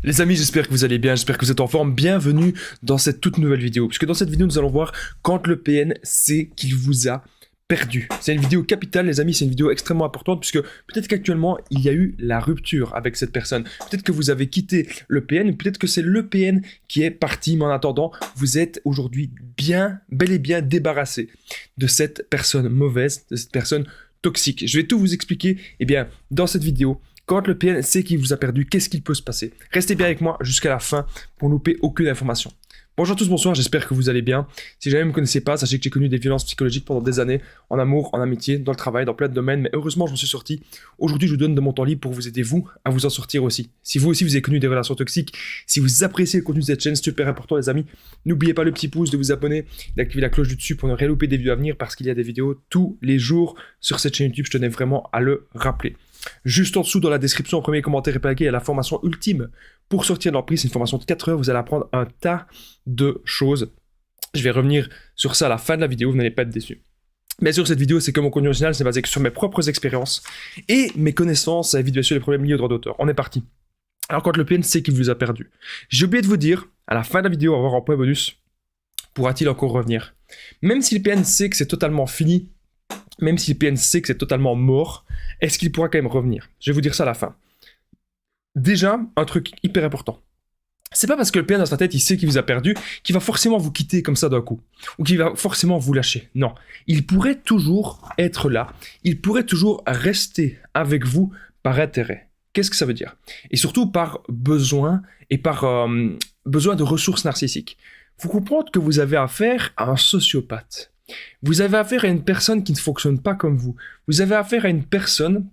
Les amis, j'espère que vous allez bien, j'espère que vous êtes en forme. Bienvenue dans cette toute nouvelle vidéo. Puisque dans cette vidéo, nous allons voir quand le PN sait qu'il vous a perdu. C'est une vidéo capitale, les amis, c'est une vidéo extrêmement importante puisque peut-être qu'actuellement, il y a eu la rupture avec cette personne. Peut-être que vous avez quitté le PN, ou peut-être que c'est le PN qui est parti, mais en attendant, vous êtes aujourd'hui bel et bien débarrassé de cette personne mauvaise, de cette personne toxique. Je vais tout vous expliquer, dans cette vidéo. Quand le PN sait qu'il vous a perdu, qu'est-ce qu'il peut se passer? Restez bien avec moi jusqu'à la fin pour ne louper aucune information. Bonjour à tous, bonsoir, j'espère que vous allez bien. Si jamais vous ne me connaissez pas, sachez que j'ai connu des violences psychologiques pendant des années, en amour, en amitié, dans le travail, dans plein de domaines, mais heureusement je m'en suis sorti. Aujourd'hui, je vous donne de mon temps libre pour vous aider, vous, à vous en sortir aussi. Si vous aussi vous avez connu des relations toxiques, si vous appréciez le contenu de cette chaîne, c'est super important les amis, n'oubliez pas le petit pouce, de vous abonner, d'activer la cloche du dessus pour ne rien louper des vidéos à venir, parce qu'il y a des vidéos tous les jours sur cette chaîne YouTube, je tenais vraiment à le rappeler. Juste en dessous, dans la description, au premier commentaire épinglé, il y a la formation ultime pour sortir de l'emprise. C'est une formation de 4 heures, vous allez apprendre un tas de choses. Je vais revenir sur ça à la fin de la vidéo, vous n'allez pas être déçus. Bien sûr, cette vidéo, c'est comme mon contenu original, c'est basé sur mes propres expériences et mes connaissances, ça évite bien sûr les problèmes liés au droit d'auteur. On est parti. Alors, quand le PN sait qu'il vous a perdu, j'ai oublié de vous dire, à la fin de la vidéo, on va voir en point bonus, pourra-t-il encore revenir? Même si le PN sait que c'est totalement fini, même si le PN sait que c'est totalement mort, est-ce qu'il pourra quand même revenir? Je vais vous dire ça à la fin. Déjà, un truc hyper important. C'est pas parce que le PN dans sa tête, il sait qu'il vous a perdu, qu'il va forcément vous quitter comme ça d'un coup. Ou qu'il va forcément vous lâcher. Non. Il pourrait toujours être là. Il pourrait toujours rester avec vous par intérêt. Qu'est-ce que ça veut dire? Et surtout par besoin et par besoin de ressources narcissiques. Vous comprenez que vous avez affaire à un sociopathe. Vous avez affaire à une personne qui ne fonctionne pas comme vous. Vous avez affaire à une personne,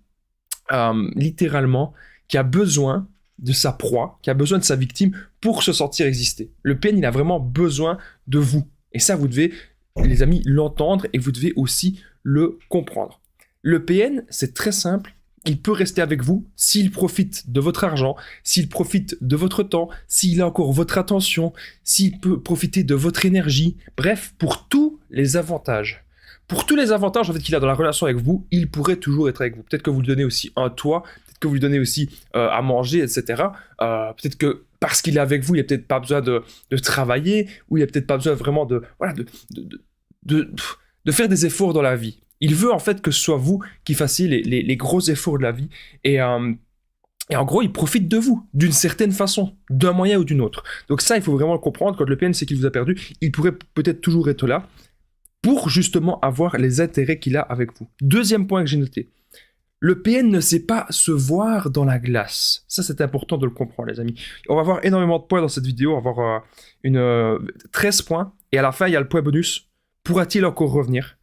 littéralement, qui a besoin de sa proie, qui a besoin de sa victime pour se sentir exister. Le PN, il a vraiment besoin de vous. Et ça, vous devez, les amis, l'entendre et vous devez aussi le comprendre. Le PN, c'est très simple. Il peut rester avec vous s'il profite de votre argent, s'il profite de votre temps, s'il a encore votre attention, s'il peut profiter de votre énergie. Bref, pour tous les avantages. Pour tous les avantages en fait, qu'il a dans la relation avec vous, il pourrait toujours être avec vous. Peut-être que vous lui donnez aussi un toit, peut-être que vous lui donnez aussi à manger, etc. Peut-être que parce qu'il est avec vous, il n'a peut-être pas besoin de travailler, ou il n'a peut-être pas besoin vraiment de faire des efforts dans la vie. Il veut en fait que ce soit vous qui fassiez les gros efforts de la vie. Et en gros, il profite de vous, d'une certaine façon, d'un moyen ou d'une autre. Donc ça, il faut vraiment le comprendre. Quand le PN sait qu'il vous a perdu, il pourrait peut-être toujours être là pour justement avoir les intérêts qu'il a avec vous. Deuxième point que j'ai noté. Le PN ne sait pas se voir dans la glace. Ça, c'est important de le comprendre, les amis. On va voir énormément de points dans cette vidéo. On va voir 13 points. Et à la fin, il y a le point bonus. Pourra-t-il encore revenir?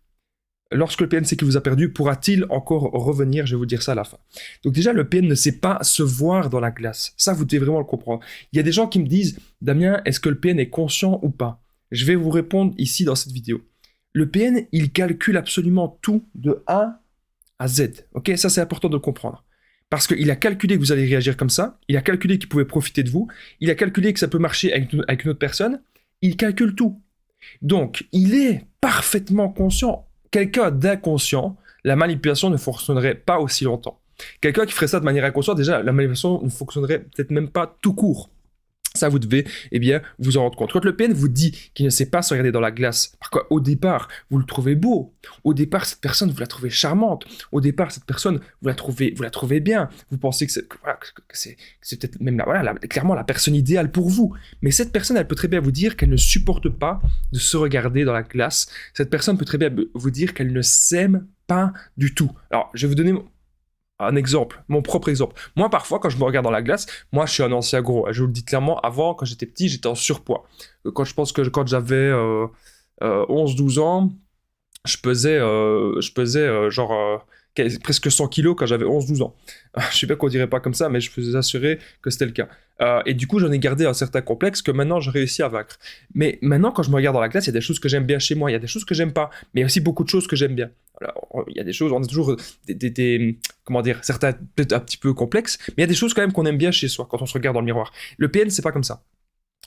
Lorsque le PN sait qu'il vous a perdu, pourra-t-il encore revenir? Je vais vous dire ça à la fin. Donc déjà, le PN ne sait pas se voir dans la glace. Ça, vous devez vraiment le comprendre. Il y a des gens qui me disent, Damien, est-ce que le PN est conscient ou pas? Je vais vous répondre ici dans cette vidéo. Le PN, il calcule absolument tout de A à Z. Ok, ça, c'est important de le comprendre. Parce qu'il a calculé que vous allez réagir comme ça. Il a calculé qu'il pouvait profiter de vous. Il a calculé que ça peut marcher avec une autre personne. Il calcule tout. Donc, il est parfaitement conscient. Quelqu'un d'inconscient, la manipulation ne fonctionnerait pas aussi longtemps. Quelqu'un qui ferait ça de manière inconsciente, déjà, la manipulation ne fonctionnerait peut-être même pas tout court. Ça, vous devez, vous en rendre compte. Quand le PN vous dit qu'il ne sait pas se regarder dans la glace, par quoi, au départ, vous le trouvez beau. Au départ, cette personne, vous la trouvez charmante. Au départ, cette personne, vous la trouvez bien. Vous pensez que c'est peut-être même clairement la personne idéale pour vous. Mais cette personne, elle peut très bien vous dire qu'elle ne supporte pas de se regarder dans la glace. Cette personne peut très bien vous dire qu'elle ne s'aime pas du tout. Alors, je vais vous donner un exemple, mon propre exemple. Moi, parfois, quand je me regarde dans la glace, moi, je suis un ancien gros. Je vous le dis clairement, avant, quand j'étais petit, j'étais en surpoids. Quand j'avais 11-12 ans, je pesais presque 100 kilos quand j'avais 11-12 ans. Je sais pas qu'on dirait pas comme ça, mais je peux vous assurer que c'était le cas. Et du coup, j'en ai gardé un certain complexe que maintenant, j'ai réussi à vaincre. Mais maintenant, quand je me regarde dans la glace, il y a des choses que j'aime bien chez moi, il y a des choses que j'aime pas, mais il y a aussi beaucoup de choses que j'aime bien. Alors, il y a des choses, on a toujours comment dire, certains peut-être un petit peu complexes, mais il y a des choses quand même qu'on aime bien chez soi quand on se regarde dans le miroir. Le PN, c'est pas comme ça.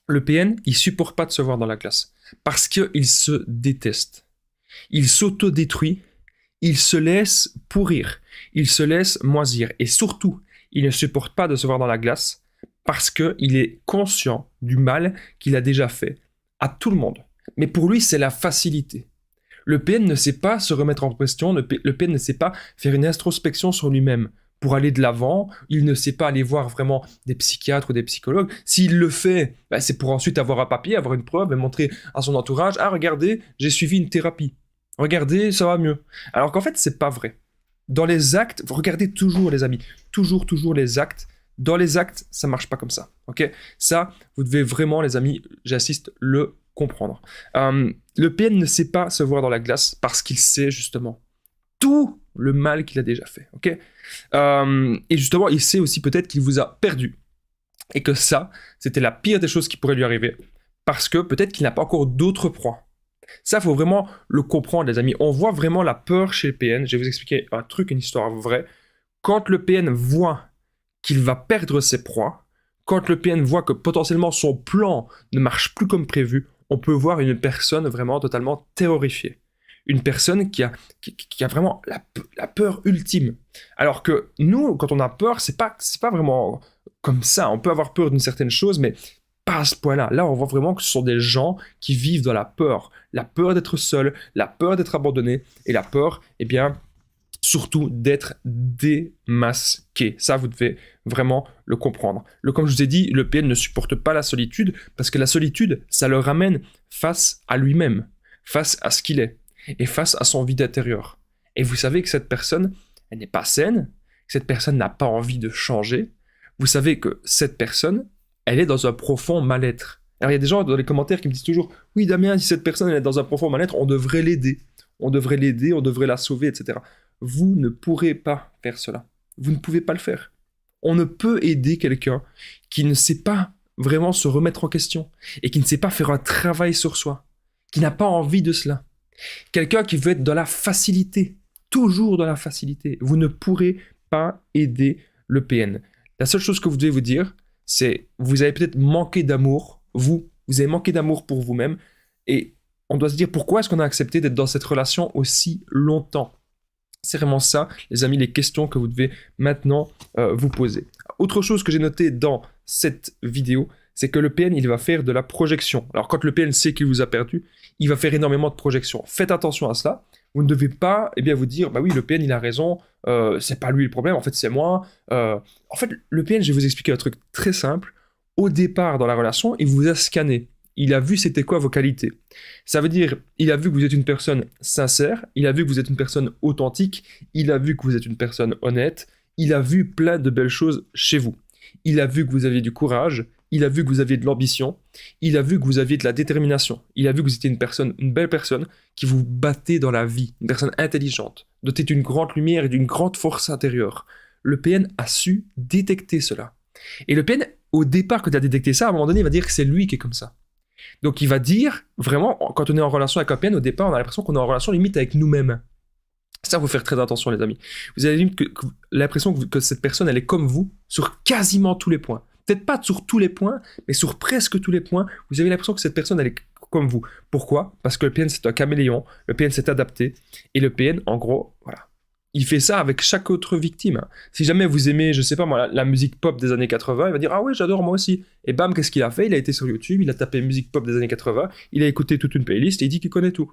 Le PN, il supporte pas de se voir dans la glace parce qu'il se déteste. Il s'autodétruit, il se laisse pourrir, il se laisse moisir et surtout, il ne supporte pas de se voir dans la glace parce qu'il est conscient du mal qu'il a déjà fait à tout le monde. Mais pour lui, c'est la facilité. Le PN ne sait pas se remettre en question, le PN ne sait pas faire une introspection sur lui-même pour aller de l'avant, il ne sait pas aller voir vraiment des psychiatres ou des psychologues. S'il le fait, c'est pour ensuite avoir un papier, avoir une preuve et montrer à son entourage, ah regardez, j'ai suivi une thérapie. Regardez, ça va mieux. Alors qu'en fait, c'est pas vrai. Dans les actes, regardez toujours les amis, toujours les actes. Dans les actes, ça marche pas comme ça, ok? Ça, vous devez vraiment, les amis, j'insiste, le comprendre. Le PN ne sait pas se voir dans la glace parce qu'il sait justement tout le mal qu'il a déjà fait, ok? Et justement, il sait aussi peut-être qu'il vous a perdu et que ça, c'était la pire des choses qui pourrait lui arriver parce que peut-être qu'il n'a pas encore d'autres proies. Ça, il faut vraiment le comprendre, les amis. On voit vraiment la peur chez le PN. Je vais vous expliquer un truc, une histoire vraie. Quand le PN voit qu'il va perdre ses proies, quand le PN voit que potentiellement son plan ne marche plus comme prévu, on peut voir une personne vraiment totalement terrorifiée. Une personne qui a vraiment la peur ultime. Alors que nous, quand on a peur, c'est pas vraiment comme ça. On peut avoir peur d'une certaine chose, mais pas à ce point-là. Là, on voit vraiment que ce sont des gens qui vivent dans la peur d'être seul, la peur d'être abandonné, et la peur, eh bien, surtout d'être démasqué. Ça, vous devez vraiment le comprendre. Comme je vous ai dit, le PN ne supporte pas la solitude, parce que la solitude, ça le ramène face à lui-même, face à ce qu'il est, et face à son vide intérieur. Et vous savez que cette personne, elle n'est pas saine, que cette personne n'a pas envie de changer. Vous savez que cette personne, elle est dans un profond mal-être. Alors il y a des gens dans les commentaires qui me disent toujours « Oui Damien, si cette personne elle est dans un profond mal-être, on devrait l'aider. On devrait l'aider, on devrait la sauver, etc. » Vous ne pourrez pas faire cela. Vous ne pouvez pas le faire. On ne peut aider quelqu'un qui ne sait pas vraiment se remettre en question et qui ne sait pas faire un travail sur soi, qui n'a pas envie de cela. Quelqu'un qui veut être dans la facilité, toujours dans la facilité. Vous ne pourrez pas aider le PN. La seule chose que vous devez vous dire, c'est vous avez peut-être manqué d'amour, vous avez manqué d'amour pour vous-même, et on doit se dire pourquoi est-ce qu'on a accepté d'être dans cette relation aussi longtemps. C'est vraiment ça, les amis, les questions que vous devez maintenant vous poser. Autre chose que j'ai noté dans cette vidéo, c'est que le PN, il va faire de la projection. Alors quand le PN sait qu'il vous a perdu, il va faire énormément de projections. Faites attention à cela. Vous ne devez pas vous dire, bah oui, le PN, il a raison, c'est pas lui le problème, en fait, c'est moi. En fait, le PN, je vais vous expliquer un truc très simple. Au départ, dans la relation, il vous a scanné. Il a vu c'était quoi vos qualités. Ça veut dire, il a vu que vous êtes une personne sincère, il a vu que vous êtes une personne authentique, il a vu que vous êtes une personne honnête, il a vu plein de belles choses chez vous. Il a vu que vous aviez du courage, il a vu que vous aviez de l'ambition, il a vu que vous aviez de la détermination, il a vu que vous étiez une belle personne qui vous battait dans la vie, une personne intelligente, dotée d'une grande lumière et d'une grande force intérieure. Le PN a su détecter cela. Et le PN, au départ, quand il a détecté ça, à un moment donné, il va dire que c'est lui qui est comme ça. Donc il va dire, vraiment, quand on est en relation avec un PN, au départ, on a l'impression qu'on est en relation limite avec nous-mêmes. Ça, il faut faire très attention, les amis. Vous avez l'impression que cette personne, elle est comme vous sur quasiment tous les points. Peut-être pas sur tous les points, mais sur presque tous les points, vous avez l'impression que cette personne, elle est comme vous. Pourquoi? Parce que le PN, c'est un caméléon, le PN s'est adapté, et le PN, en gros, voilà. Il fait ça avec chaque autre victime. Si jamais vous aimez, je sais pas moi, la musique pop des années 80, il va dire « Ah ouais, j'adore moi aussi ». Et bam, qu'est-ce qu'il a fait? Il a été sur YouTube, il a tapé musique pop des années 80, il a écouté toute une playlist et il dit qu'il connaît tout.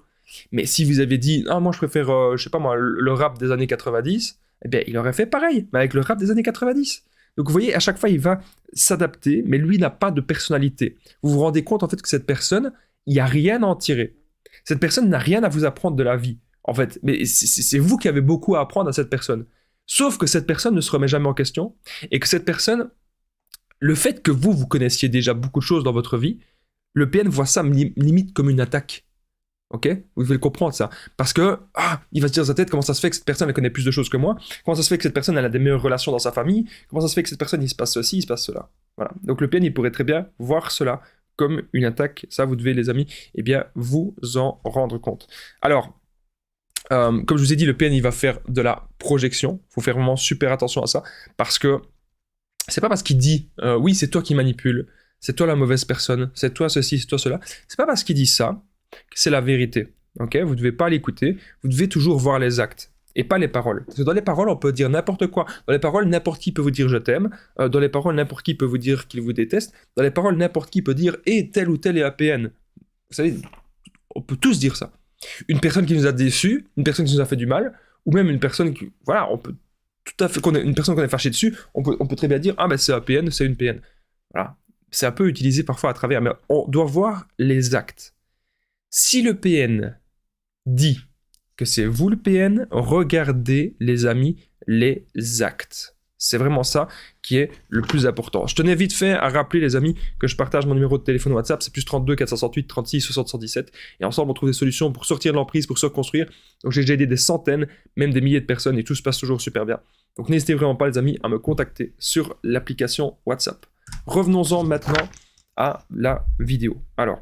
Mais si vous avez dit « Ah, moi je préfère, je sais pas moi, le rap des années 90 », eh bien, il aurait fait pareil, mais avec le rap des années 90. Donc vous voyez, à chaque fois, il va s'adapter, mais lui n'a pas de personnalité. Vous vous rendez compte en fait que cette personne, il n'y a rien à en tirer. Cette personne n'a rien à vous apprendre de la vie. En fait, mais c'est vous qui avez beaucoup à apprendre à cette personne. Sauf que cette personne ne se remet jamais en question et que cette personne, le fait que vous connaissiez déjà beaucoup de choses dans votre vie, le PN voit ça limite comme une attaque. Ok? Vous devez le comprendre ça. Parce que, il va se dire dans sa tête, comment ça se fait que cette personne elle connaît plus de choses que moi? Comment ça se fait que cette personne elle a des meilleures relations dans sa famille? Comment ça se fait que cette personne il se passe ceci, il se passe cela? Voilà. Donc le PN il pourrait très bien voir cela comme une attaque. Ça, vous devez, les amis, vous en rendre compte. Alors, comme je vous ai dit, le PN il va faire de la projection. Il faut faire vraiment super attention à ça parce que c'est pas parce qu'il dit oui, c'est toi qui manipules, c'est toi la mauvaise personne, c'est toi ceci, c'est toi cela. C'est pas parce qu'il dit ça que c'est la vérité. Ok, vous devez pas l'écouter. Vous devez toujours voir les actes. et pas les paroles. Parce que dans les paroles, on peut dire n'importe quoi. Dans les paroles, n'importe qui peut vous dire je t'aime. Dans les paroles, n'importe qui peut vous dire qu'il vous déteste. Dans les paroles, n'importe qui peut dire et tel ou tel est APN. Vous savez, on peut tous dire ça. Une personne qui nous a déçus, une personne qui nous a fait du mal, ou même une personne qui, voilà, on peut tout à fait, une personne qu'on est fâché dessus, on peut très bien dire ah ben c'est APN, c'est une PN. Voilà. C'est un peu utilisé parfois à travers, mais on doit voir les actes. Si le PN dit que c'est vous le PN, regardez les amis les actes. C'est vraiment ça qui est le plus important. Je tenais vite fait à rappeler les amis que je partage mon numéro de téléphone WhatsApp, c'est plus 32 468 36 60 117 et ensemble on trouve des solutions pour sortir de l'emprise, pour se reconstruire. Donc j'ai déjà aidé des centaines, même des milliers de personnes et tout se passe toujours super bien. Donc n'hésitez vraiment pas les amis à me contacter sur l'application WhatsApp. Revenons-en maintenant à la vidéo. Alors,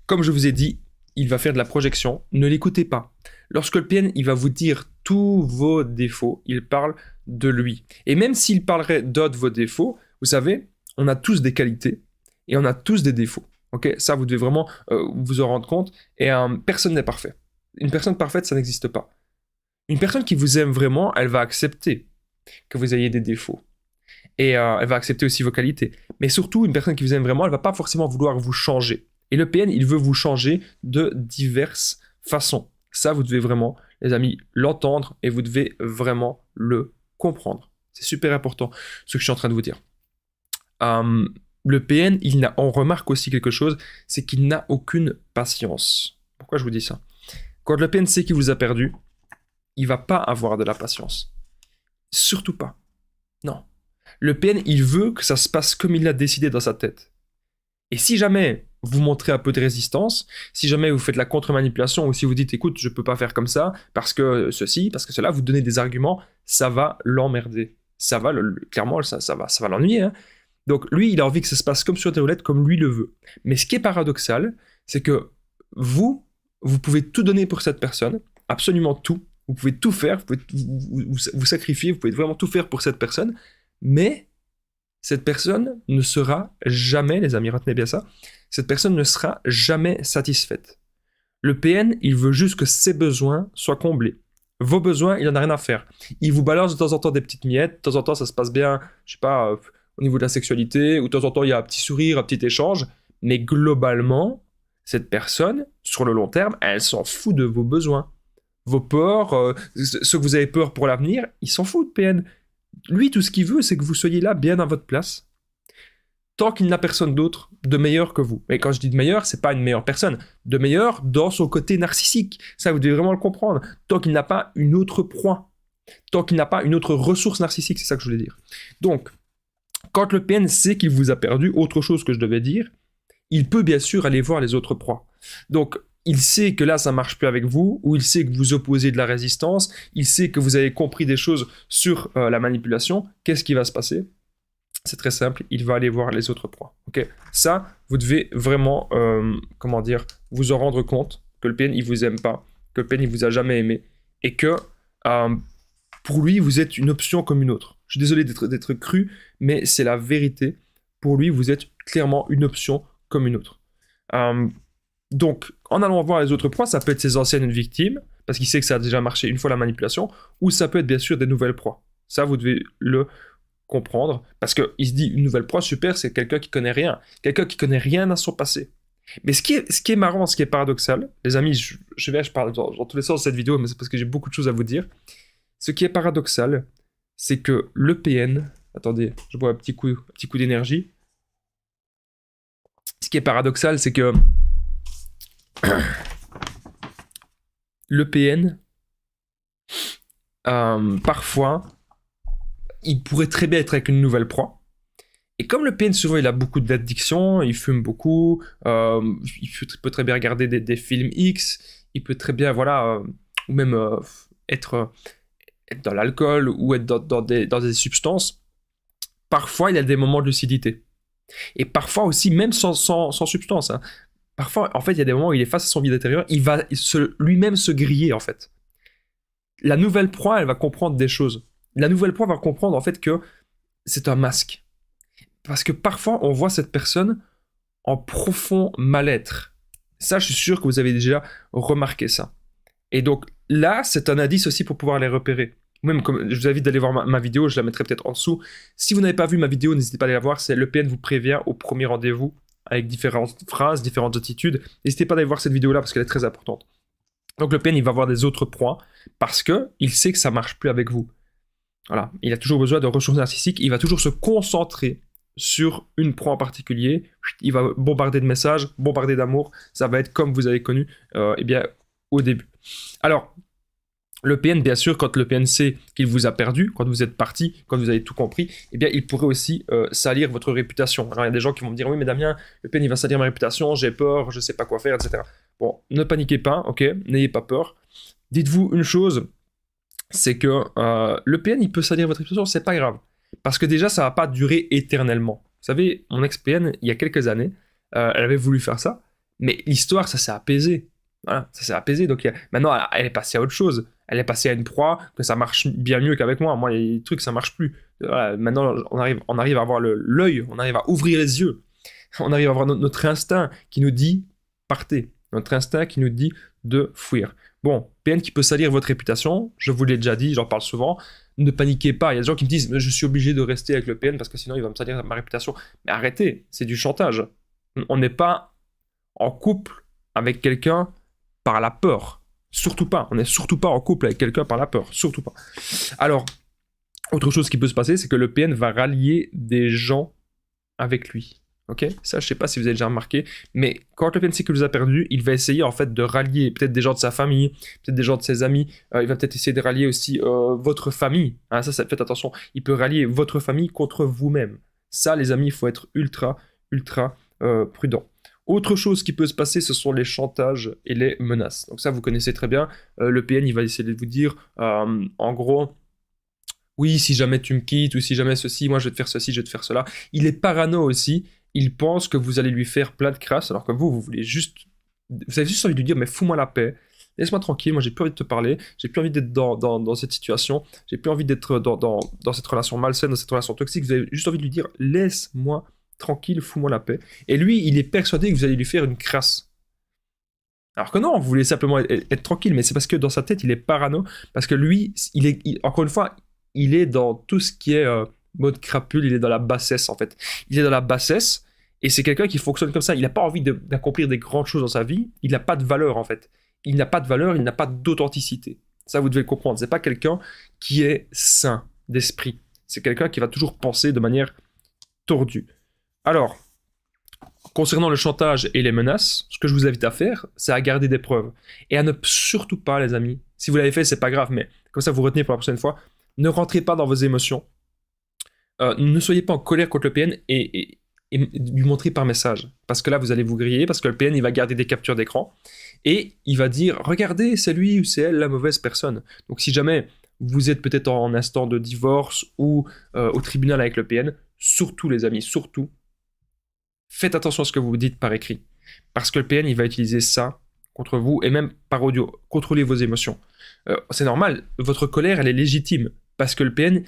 comme je vous ai dit, il va faire de la projection, ne l'écoutez pas. Lorsque le PN il va vous dire tous vos défauts, il parle de lui. Et même s'il parlerait d'autres vos défauts, vous savez, on a tous des qualités et on a tous des défauts. Okay, ça, vous devez vraiment vous en rendre compte. Et personne n'est parfait. Une personne parfaite, ça n'existe pas. Une personne qui vous aime vraiment, elle va accepter que vous ayez des défauts. Et elle va accepter aussi vos qualités. Mais surtout, une personne qui vous aime vraiment, elle ne va pas forcément vouloir vous changer. Et le PN, il veut vous changer de diverses façons. Ça, vous devez vraiment, les amis, l'entendre et vous devez vraiment le comprendre. C'est super important, ce que je suis en train de vous dire. Le PN, on remarque aussi quelque chose, c'est qu'il n'a aucune patience. Pourquoi je vous dis ça? Quand le PN sait qu'il vous a perdu, il ne va pas avoir de la patience. Surtout pas. Non. Le PN, il veut que ça se passe comme il l'a décidé dans sa tête. Et si jamais vous montrez un peu de résistance, si jamais vous faites la contre-manipulation ou si vous dites écoute, je peux pas faire comme ça parce que ceci, parce que cela, vous donnez des arguments, ça va l'emmerder. Ça va, clairement, ça va l'ennuyer. Hein. Donc lui, il a envie que ça se passe comme sur des roulettes, comme lui le veut. Mais ce qui est paradoxal, c'est que vous pouvez tout donner pour cette personne, absolument tout. Vous pouvez tout faire, vous pouvez vous sacrifier, vous pouvez vraiment tout faire pour cette personne, mais cette personne ne sera jamais, les amis, retenez bien ça, cette personne ne sera jamais satisfaite. Le PN, il veut juste que ses besoins soient comblés. Vos besoins, il n'en a rien à faire. Il vous balance de temps en temps des petites miettes, de temps en temps ça se passe bien, je sais pas, au niveau de la sexualité, ou de temps en temps il y a un petit sourire, un petit échange, mais globalement, cette personne, sur le long terme, elle s'en fout de vos besoins. Vos peurs, ce que vous avez peur pour l'avenir, il s'en fout de PN. Lui, tout ce qu'il veut, c'est que vous soyez là, bien à votre place, tant qu'il n'a personne d'autre de meilleur que vous. Et quand je dis de meilleur, c'est pas une meilleure personne, de meilleur dans son côté narcissique. Ça, vous devez vraiment le comprendre. Tant qu'il n'a pas une autre proie, tant qu'il n'a pas une autre ressource narcissique, c'est ça que je voulais dire. Donc, quand le PN sait qu'il vous a perdu, autre chose que je devais dire, il peut bien sûr aller voir les autres proies. Donc, il sait que là, ça ne marche plus avec vous, ou il sait que vous opposez de la résistance, il sait que vous avez compris des choses sur la manipulation. Qu'est-ce qui va se passer? C'est très simple, il va aller voir les autres proies. Okay, ça, vous devez vraiment, vous en rendre compte que le PN, il ne vous aime pas, que le PN, il ne vous a jamais aimé, et que pour lui, vous êtes une option comme une autre. Je suis désolé d'être cru, mais c'est la vérité. Pour lui, vous êtes clairement une option comme une autre. Donc, en allant voir les autres proies, ça peut être ses anciennes victimes, parce qu'il sait que ça a déjà marché une fois la manipulation, ou ça peut être bien sûr des nouvelles proies. Ça, vous devez le comprendre, parce qu'il se dit une nouvelle proie, super, c'est quelqu'un qui connaît rien à son passé. Mais ce qui est marrant, ce qui est paradoxal, les amis, je parle dans tous les sens de cette vidéo, mais c'est parce que j'ai beaucoup de choses à vous dire. Ce qui est paradoxal, c'est que le PN, attendez, je bois un petit coup d'énergie. Ce qui est paradoxal, c'est que le PN, parfois, il pourrait très bien être avec une nouvelle proie. Et comme le PN, souvent, il a beaucoup d'addictions, il fume beaucoup, il peut très bien regarder des films X, il peut très bien, ou même être dans l'alcool ou être dans des substances. Parfois, il a des moments de lucidité. Et parfois aussi, même sans substance. Hein. Parfois, en fait, il y a des moments où il est face à son vide intérieur, il va lui-même se griller, en fait. La nouvelle proie, elle va comprendre des choses. La nouvelle proie va comprendre, en fait, que c'est un masque. Parce que parfois, on voit cette personne en profond mal-être. Ça, je suis sûr que vous avez déjà remarqué ça. Et donc, là, c'est un indice aussi pour pouvoir les repérer. Même comme je vous invite d'aller voir ma vidéo, je la mettrai peut-être en dessous. Si vous n'avez pas vu ma vidéo, n'hésitez pas à aller la voir. C'est le PN vous prévient au premier rendez-vous avec différentes phrases, différentes attitudes. N'hésitez pas à aller voir cette vidéo-là parce qu'elle est très importante. Donc le PN, il va avoir des autres proies parce qu'il sait que ça ne marche plus avec vous. Voilà, il a toujours besoin de ressources narcissiques. Il va toujours se concentrer sur une proie en particulier. Il va bombarder de messages, bombarder d'amour. Ça va être comme vous avez connu eh bien, au début. Alors, le PN, bien sûr, quand le PN sait qu'il vous a perdu, quand vous êtes parti, quand vous avez tout compris, eh bien, il pourrait aussi salir votre réputation. Alors, il y a des gens qui vont me dire, oui, mais Damien, le PN, il va salir ma réputation, j'ai peur, je ne sais pas quoi faire, etc. Bon, ne paniquez pas, ok, n'ayez pas peur. Dites-vous une chose, c'est que le PN, il peut salir votre réputation, c'est pas grave. Parce que déjà, ça va pas durer éternellement. Vous savez, mon ex-PN, il y a quelques années, elle avait voulu faire ça, mais l'histoire, ça s'est apaisé. Voilà, ça s'est apaisé. Donc maintenant, elle est passée à autre chose. Elle est passée à une proie, que ça marche bien mieux qu'avec moi. Moi, les trucs, ça marche plus. Voilà, maintenant, on arrive à avoir l'œil, on arrive à ouvrir les yeux. On arrive à avoir notre instinct qui nous dit partez. Notre instinct qui nous dit de fuir. Bon, PN qui peut salir votre réputation, je vous l'ai déjà dit, j'en parle souvent. Ne paniquez pas. Il y a des gens qui me disent je suis obligé de rester avec le PN parce que sinon il va me salir ma réputation. Mais arrêtez, c'est du chantage. On n'est pas en couple avec quelqu'un par la peur. Surtout pas. On n'est surtout pas en couple avec quelqu'un par la peur. Surtout pas. Alors, autre chose qui peut se passer, c'est que le PN va rallier des gens avec lui. Ok, ça je sais pas si vous avez déjà remarqué, mais quand le PN sait qu'il vous a perdu, il va essayer en fait de rallier peut-être des gens de sa famille, peut-être des gens de ses amis, il va peut-être essayer de rallier aussi votre famille, hein, ça faites attention, il peut rallier votre famille contre vous-même. Ça les amis, il faut être ultra prudent. Autre chose qui peut se passer, ce sont les chantages et les menaces. Donc ça vous connaissez très bien, le PN il va essayer de vous dire en gros... Oui, si jamais tu me quittes, ou si jamais ceci, moi je vais te faire ceci, je vais te faire cela. Il est parano aussi, il pense que vous allez lui faire plein de crasse, alors que vous voulez juste... Vous avez juste envie de lui dire, mais fous-moi la paix, laisse-moi tranquille, moi j'ai plus envie de te parler, j'ai plus envie d'être dans cette situation, j'ai plus envie d'être dans cette relation malsaine, dans cette relation toxique, vous avez juste envie de lui dire, laisse-moi tranquille, fous-moi la paix. Et lui, il est persuadé que vous allez lui faire une crasse. Alors que non, vous voulez simplement être tranquille, mais c'est parce que dans sa tête, il est parano, parce que lui, encore une fois, il est dans tout ce qui est mode crapule, il est dans la bassesse en fait. Il est dans la bassesse et c'est quelqu'un qui fonctionne comme ça. Il n'a pas envie d'accomplir des grandes choses dans sa vie. Il n'a pas de valeur en fait. Il n'a pas de valeur, il n'a pas d'authenticité. Ça, vous devez le comprendre. C'est pas quelqu'un qui est sain d'esprit. C'est quelqu'un qui va toujours penser de manière tordue. Alors, concernant le chantage et les menaces, ce que je vous invite à faire, c'est à garder des preuves. Et à ne surtout pas, les amis, si vous l'avez fait, c'est pas grave, mais comme ça vous retenez pour la prochaine fois, ne rentrez pas dans vos émotions. Ne soyez pas en colère contre le PN et lui montrer par message. Parce que là, vous allez vous griller, parce que le PN, il va garder des captures d'écran. Et il va dire, regardez, c'est lui ou c'est elle la mauvaise personne. Donc si jamais vous êtes peut-être en instant de divorce ou au tribunal avec le PN, surtout les amis, surtout, faites attention à ce que vous dites par écrit. Parce que le PN, il va utiliser ça contre vous, et même par audio. Contrôlez vos émotions. C'est normal, votre colère, elle est légitime. Parce que le PN,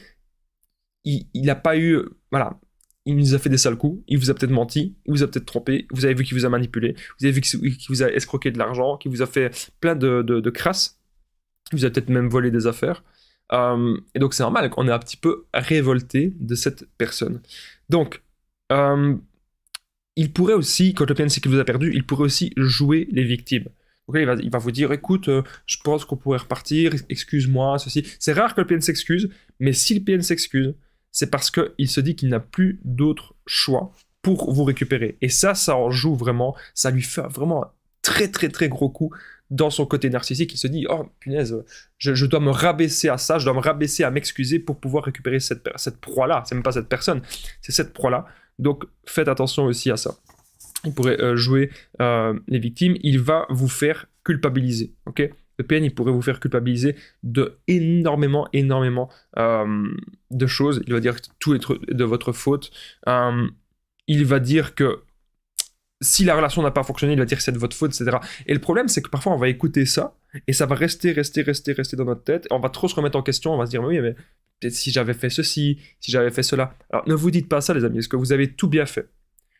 il n'a pas eu... Voilà, il nous a fait des sales coups, il vous a peut-être menti, il vous a peut-être trompé, vous avez vu qu'il vous a manipulé, vous avez vu qu'il vous a escroqué de l'argent, qu'il vous a fait plein de crasses, il vous a peut-être même volé des affaires. Et donc c'est normal qu'on est un petit peu révolté de cette personne. Donc, il pourrait aussi, quand le PN sait qu'il vous a perdu, il pourrait aussi jouer les victimes. Donc là, il va vous dire, écoute, je pense qu'on pourrait repartir, excuse-moi, ceci. C'est rare que le PN s'excuse, mais si le PN s'excuse, c'est parce qu'il se dit qu'il n'a plus d'autre choix pour vous récupérer. Et ça en joue vraiment, ça lui fait vraiment un très gros coup dans son côté narcissique. Il se dit, oh punaise, je dois me rabaisser à ça, je dois me rabaisser à m'excuser pour pouvoir récupérer cette proie-là. C'est même pas cette personne, c'est cette proie-là. Donc faites attention aussi à ça. Il pourrait jouer les victimes, il va vous faire culpabiliser, ok ? Le PN, il pourrait vous faire culpabiliser de énormément de choses. Il va dire que tout est de votre faute. Il va dire que si la relation n'a pas fonctionné, il va dire que c'est de votre faute, etc. Et le problème, c'est que parfois, on va écouter ça, et ça va rester dans notre tête, et on va trop se remettre en question, on va se dire, oui, mais peut-être si j'avais fait ceci, si j'avais fait cela. Alors, ne vous dites pas ça, les amis, parce que vous avez tout bien fait.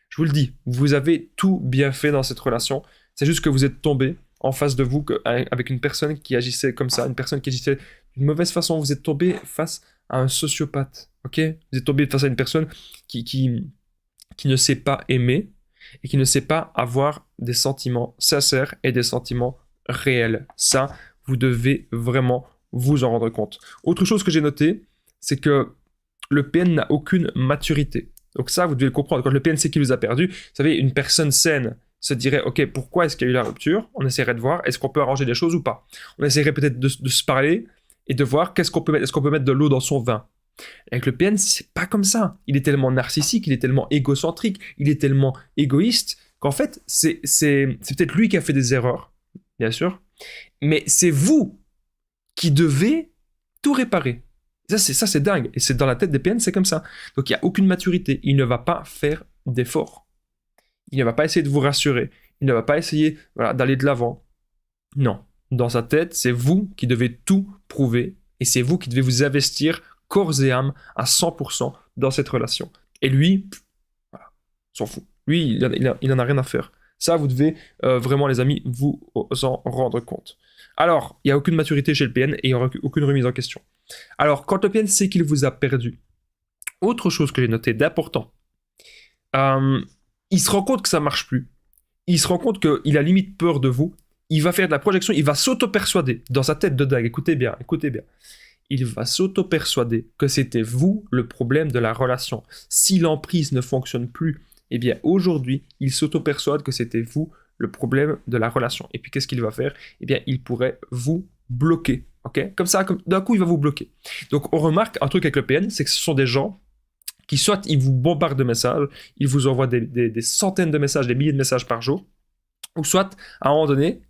Je vous le dis, vous avez tout bien fait dans cette relation. C'est juste que vous êtes tombé en face de vous avec une personne qui agissait comme ça, une personne qui agissait d'une mauvaise façon. Vous êtes tombé face à un sociopathe, ok? Vous êtes tombé face à une personne qui ne sait pas aimer et qui ne sait pas avoir des sentiments sincères et des sentiments réels. Ça, vous devez vraiment vous en rendre compte. Autre chose que j'ai noté, c'est que le PN n'a aucune maturité. Donc ça, vous devez le comprendre. Quand le PN sait qu'il vous a perdu, vous savez, une personne saine se dirait, ok, pourquoi est-ce qu'il y a eu la rupture? On essaierait de voir, est-ce qu'on peut arranger des choses ou pas? On essaierait peut-être de se parler et de voir qu'est-ce qu'on peut mettre. Est-ce qu'on peut mettre de l'eau dans son vin? Avec le PN, c'est pas comme ça. Il est tellement narcissique, il est tellement égocentrique, il est tellement égoïste qu'en fait, c'est peut-être lui qui a fait des erreurs, bien sûr, mais c'est vous qui devez tout réparer. Ça, c'est dingue. Et c'est dans la tête des PN, c'est comme ça. Donc, il n'y a aucune maturité. Il ne va pas faire d'efforts. Il ne va pas essayer de vous rassurer. Il ne va pas essayer d'aller de l'avant. Non. Dans sa tête, c'est vous qui devez tout prouver. Et c'est vous qui devez vous investir corps et âme à 100% dans cette relation. Et lui, voilà, s'en fout. Lui, il en a rien à faire. Ça, vous devez vraiment, les amis, vous en rendre compte. Alors, il n'y a aucune maturité chez le PN et il n'y aura aucune remise en question. Alors, quand le PN sait qu'il vous a perdu, autre chose que j'ai noté d'important, il se rend compte que ça ne marche plus. Il se rend compte qu'il a limite peur de vous. Il va faire de la projection, il va s'auto-persuader dans sa tête de dingue. Écoutez bien, écoutez bien. Il va s'auto-persuader que c'était vous le problème de la relation. Si l'emprise ne fonctionne plus, eh bien aujourd'hui, il s'auto-persuade que c'était vous le problème de la relation. Et puis qu'est-ce qu'il va faire? Eh bien, il pourrait vous bloquer. Okay? Comme ça, d'un coup, il va vous bloquer. Donc on remarque un truc avec le PN, c'est que ce sont des gens qui soit ils vous bombardent de messages, ils vous envoient des centaines de messages, des milliers de messages par jour, ou soit, à un moment donné,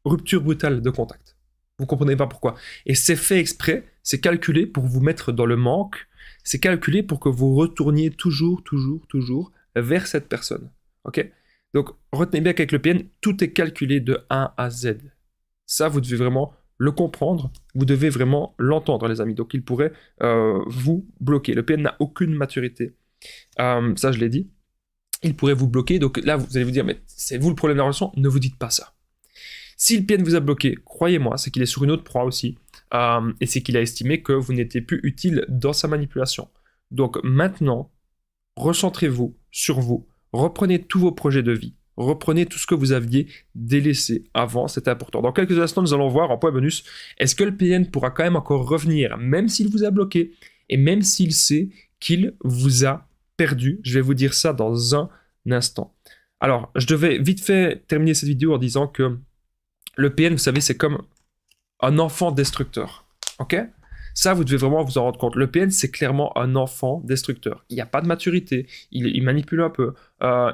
rupture brutale de contact. Vous ne comprenez pas pourquoi. Et c'est fait exprès, c'est calculé pour vous mettre dans le manque, c'est calculé pour que vous retourniez toujours vers cette personne. Ok? Donc, retenez bien qu'avec le PN, tout est calculé de A à Z. Ça, vous devez vraiment le comprendre, vous devez vraiment l'entendre, les amis. Donc, il pourrait vous bloquer. Le PN n'a aucune maturité. Ça, je l'ai dit. Il pourrait vous bloquer. Donc là, vous allez vous dire, mais c'est vous le problème de la relation? Ne vous dites pas ça. Si le PN vous a bloqué, croyez-moi, c'est qu'il est sur une autre proie aussi. Et c'est qu'il a estimé que vous n'étiez plus utile dans sa manipulation. Donc maintenant, recentrez-vous sur vous. Reprenez tous vos projets de vie. Reprenez tout ce que vous aviez délaissé avant, c'est important. Dans quelques instants, nous allons voir en point bonus, est-ce que le PN pourra quand même encore revenir, même s'il vous a bloqué, et même s'il sait qu'il vous a perdu. Je vais vous dire ça dans un instant. Alors, je devais vite fait terminer cette vidéo en disant que le PN, vous savez, c'est comme un enfant destructeur. Ok? Ça, vous devez vraiment vous en rendre compte. Le PN, c'est clairement un enfant destructeur. Il n'y a pas de maturité. Il manipule un peu.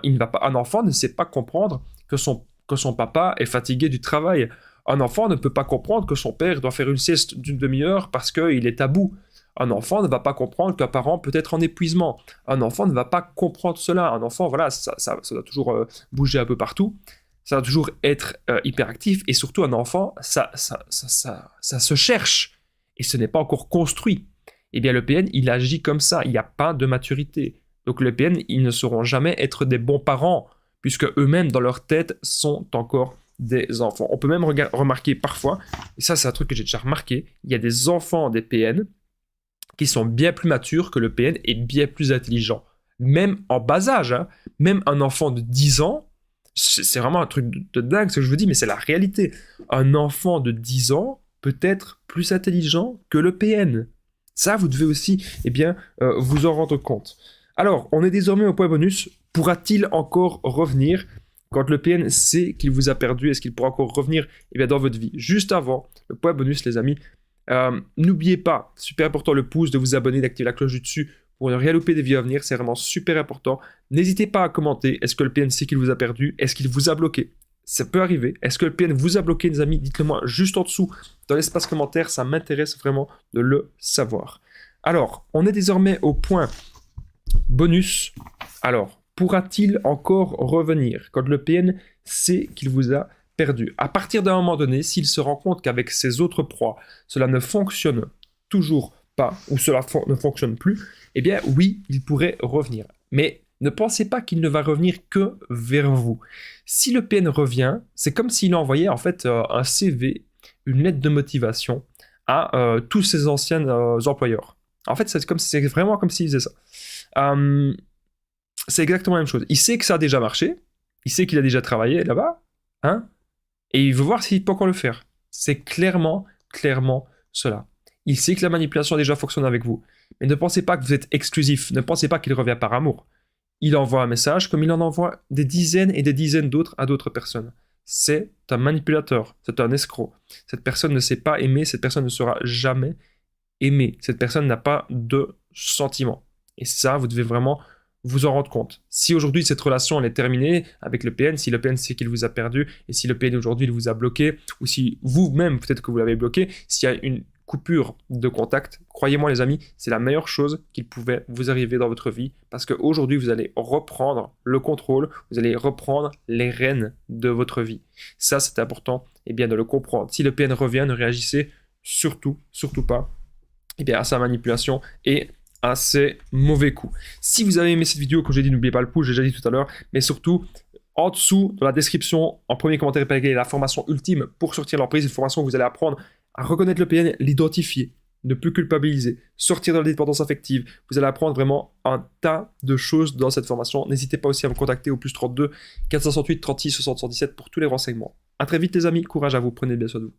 Il ne va pas. Un enfant ne sait pas comprendre que son papa est fatigué du travail. Un enfant ne peut pas comprendre que son père doit faire une sieste d'une demi-heure parce qu'il est à bout. Un enfant ne va pas comprendre qu'un parent peut être en épuisement. Un enfant ne va pas comprendre cela. Un enfant, voilà, ça doit toujours bouger un peu partout. Ça doit toujours être hyperactif. Et surtout, un enfant, ça se cherche. Et ce n'est pas encore construit. Eh bien, le PN, il agit comme ça. Il n'y a pas de maturité. Donc, le PN, ils ne sauront jamais être des bons parents, puisque eux-mêmes, dans leur tête, sont encore des enfants. On peut même remarquer parfois, et ça, c'est un truc que j'ai déjà remarqué, il y a des enfants des PN qui sont bien plus matures que le PN et bien plus intelligents. Même en bas âge, hein. Même un enfant de 10 ans, c'est vraiment un truc de dingue ce que je vous dis, mais c'est la réalité. Un enfant de 10 ans peut être plus intelligent que le PN. Ça, vous devez aussi vous en rendre compte. Alors, on est désormais au point bonus. Pourra-t-il encore revenir quand le PN sait qu'il vous a perdu? Est-ce qu'il pourra encore revenir dans votre vie? Juste avant, le point bonus, les amis, n'oubliez pas, super important, le pouce, de vous abonner, d'activer la cloche du dessus pour ne rien louper des vidéos à venir. C'est vraiment super important. N'hésitez pas à commenter. Est-ce que le PN sait qu'il vous a perdu? Est-ce qu'il vous a bloqué? Ça peut arriver. Est-ce que le PN vous a bloqué, les amis? Dites-le moi juste en dessous, dans l'espace commentaire. Ça m'intéresse vraiment de le savoir. Alors, on est désormais au point bonus. Alors, pourra-t-il encore revenir quand le PN sait qu'il vous a perdu? À partir d'un moment donné, s'il se rend compte qu'avec ses autres proies, cela ne fonctionne toujours pas, ou cela ne fonctionne plus, eh bien oui, il pourrait revenir. Mais ne pensez pas qu'il ne va revenir que vers vous. Si le PN revient, c'est comme s'il envoyait en fait un CV, une lettre de motivation à tous ses anciens employeurs. En fait, c'est vraiment comme s'il faisait ça. C'est exactement la même chose. Il sait que ça a déjà marché, il sait qu'il a déjà travaillé là-bas, hein, et il veut voir s'il peut encore le faire. C'est clairement cela. Il sait que la manipulation a déjà fonctionné avec vous. Mais ne pensez pas que vous êtes exclusif, ne pensez pas qu'il revient par amour. Il envoie un message comme il en envoie des dizaines et des dizaines d'autres à d'autres personnes. C'est un manipulateur, c'est un escroc. Cette personne ne sait pas aimer, cette personne ne sera jamais aimée. Cette personne n'a pas de sentiments. Et ça, vous devez vraiment vous en rendre compte. Si aujourd'hui cette relation elle est terminée avec le PN, si le PN sait qu'il vous a perdu, et si le PN aujourd'hui il vous a bloqué, ou si vous-même peut-être que vous l'avez bloqué, s'il y a une coupure de contact, croyez-moi les amis, c'est la meilleure chose qu'il pouvait vous arriver dans votre vie, parce qu'aujourd'hui vous allez reprendre le contrôle, vous allez reprendre les rênes de votre vie. Ça c'est important bien, de le comprendre. Si le PN revient, ne réagissez surtout pas bien, à sa manipulation et à ses mauvais coups. Si vous avez aimé cette vidéo, comme j'ai dit, n'oubliez pas le pouce, j'ai déjà dit tout à l'heure, mais surtout, en dessous, dans la description, en premier commentaire, épinglé, la formation ultime pour sortir l'emprise, une formation où vous allez apprendre à reconnaître le PN, l'identifier, ne plus culpabiliser, sortir de la dépendance affective. Vous allez apprendre vraiment un tas de choses dans cette formation. N'hésitez pas aussi à me contacter au +32 468 36 60 77 pour tous les renseignements. À très vite les amis, courage à vous, prenez bien soin de vous.